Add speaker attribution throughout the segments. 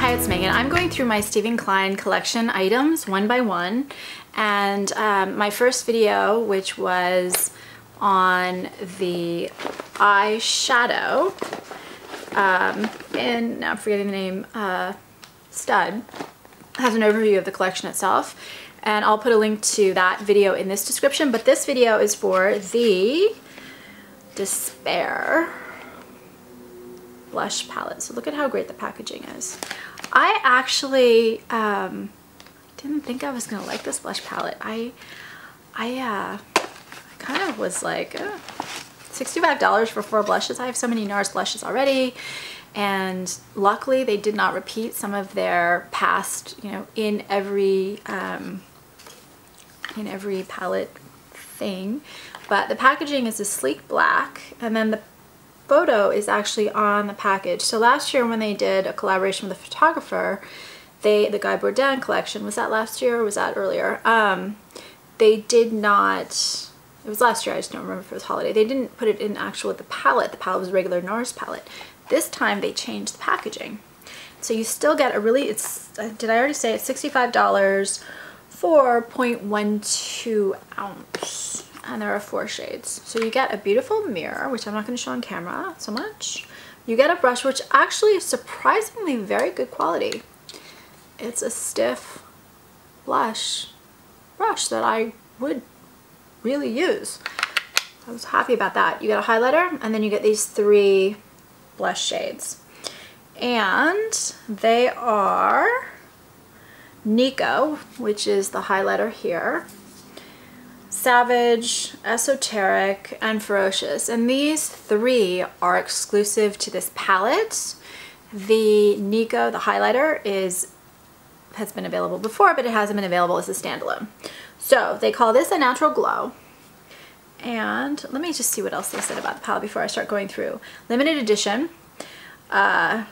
Speaker 1: Hi, it's Megan. I'm going through my Stephen Klein collection items one by one, and my first video, which was on the eyeshadow, and now I'm forgetting the name, Stud, has an overview of the collection itself, and I'll put a link to that video in this description, but this video is for the Despair blush palette. So look at how great the packaging is. I actually didn't think I was gonna like this blush palette. I kind of was like, $65 for 4 blushes. I have so many Nars blushes already, and luckily they did not repeat some of their past, you know, in every palette thing. But the packaging is a sleek black, and then the photo is actually on the package. So last year when they did a collaboration with a photographer, the Guy Bourdin collection, was that last year or was that earlier? They did not, it was last year, I just don't remember if it was holiday. They didn't put it in actual with the palette. The palette was a regular Nars palette. This time they changed the packaging. So you still get a really, did I already say it's $65 for 0.12 ounce. And there are 4 shades. So you get a beautiful mirror, which I'm not going to show on camera so much. You get a brush, which actually is surprisingly very good quality. It's a stiff brush that I would really use. I was happy about that. You get a highlighter, and then you get these 3 blush shades. And they are Nico, which is the highlighter here, Savage, Esoteric, and Ferocious, and these 3 are exclusive to this palette. The Nico, the highlighter, has been available before, but it hasn't been available as a standalone. So they call this a natural glow. And let me just see what else they said about the palette before I start going through. Limited edition, Don't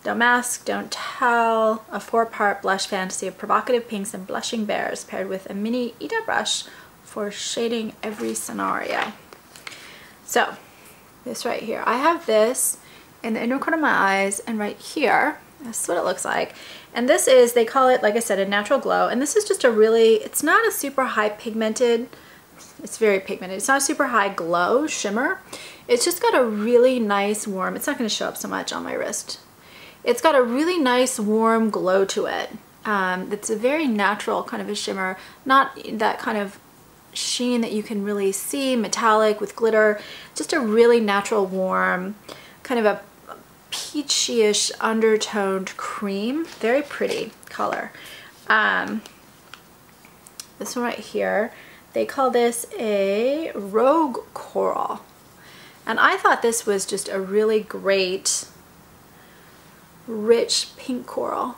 Speaker 1: Mask, Don't Tell, a 4-part blush fantasy of provocative pinks and blushing bears paired with a mini Ida brush for shading every scenario. So this right here, I have this in the inner corner of my eyes and right here. That's what it looks like. And this is, they call it, like I said, a natural glow. And this is just a really, it's not a super high pigmented, it's very pigmented. It's not a super high glow shimmer. It's just got a really nice warm, it's not going to show up so much on my wrist. It's got a really nice warm glow to it. It's a very natural kind of a shimmer, not that kind of sheen that you can really see, metallic with glitter, just a really natural warm, kind of a peachy-ish undertoned cream. Very pretty color. This one right here, they call this a Rogue Coral. And I thought this was just a really great rich pink coral,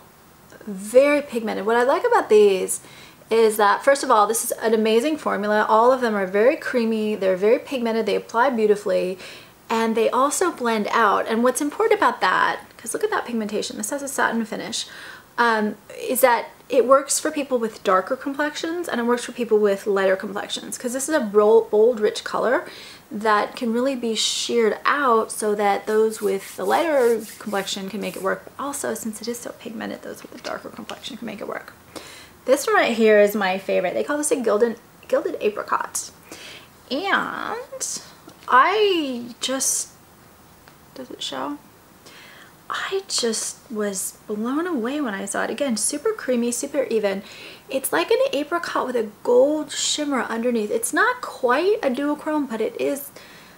Speaker 1: very pigmented. What I like about these is that, first of all, this is an amazing formula. All of them are very creamy, they're very pigmented, they apply beautifully, and they also blend out. And what's important about that, because look at that pigmentation, this has a satin finish, is that it works for people with darker complexions and it works for people with lighter complexions, because this is a bold, rich color that can really be sheared out so that those with the lighter complexion can make it work. But also, since it is so pigmented, those with the darker complexion can make it work. This one right here is my favorite. They call this a gilded apricot. And I just, does it show? I just was blown away when I saw it. Again, super creamy, super even. It's like an apricot with a gold shimmer underneath. It's not quite a duochrome, but it is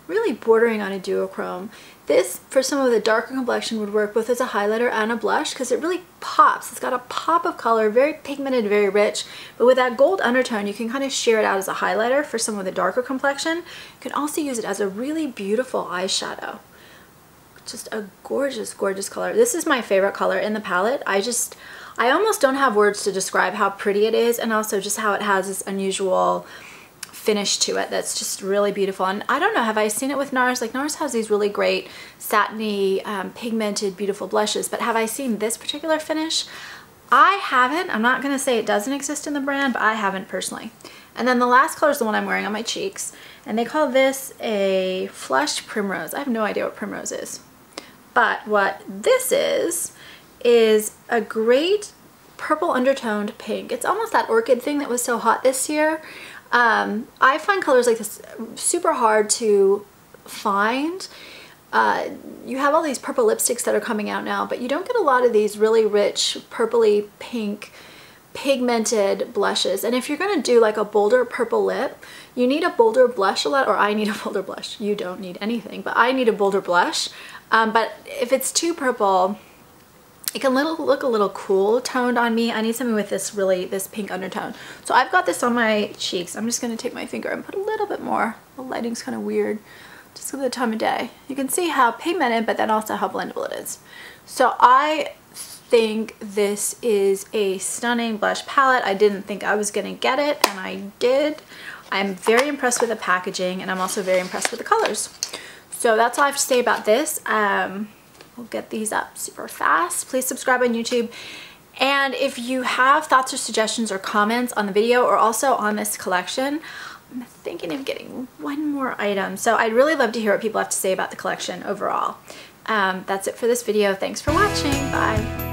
Speaker 1: really bordering on a duochrome. This, for some of the darker complexion, would work both as a highlighter and a blush because it really pops. It's got a pop of color, very pigmented, very rich, but with that gold undertone, you can kind of sheer it out as a highlighter for some of the darker complexion. You can also use it as a really beautiful eyeshadow. Just a gorgeous, gorgeous color. This is my favorite color in the palette. I almost don't have words to describe how pretty it is, and also just how it has this unusual finish to it that's just really beautiful. And I don't know, have I seen it with Nars? Like, Nars has these really great satiny, pigmented, beautiful blushes, but have I seen this particular finish? I haven't. I'm not going to say it doesn't exist in the brand, but I haven't personally. And then the last color is the one I'm wearing on my cheeks, and they call this a Flush Primrose. I have no idea what primrose is. But what this is is a great purple undertoned pink. It's almost that orchid thing that was so hot this year. I find colors like this super hard to find. You have all these purple lipsticks that are coming out now, but you don't get a lot of these really rich purpley pink pigmented blushes. And if you're going to do like a bolder purple lip, you need a bolder blush a lot, or I need a bolder blush. You don't need anything, but I need a bolder blush. But if it's too purple, it can look a little cool toned on me. I need something with this pink undertone. So I've got this on my cheeks. I'm just going to take my finger and put a little bit more. The lighting's kind of weird, just because of the time of day. You can see how pigmented, but then also how blendable it is. So I think this is a stunning blush palette. I didn't think I was going to get it, and I did. I'm very impressed with the packaging, and I'm also very impressed with the colors. So that's all I have to say about this. We'll get these up super fast. Please subscribe on YouTube. And if you have thoughts or suggestions or comments on the video or also on this collection, I'm thinking of getting one more item. So I'd really love to hear what people have to say about the collection overall. That's it for this video. Thanks for watching. Bye.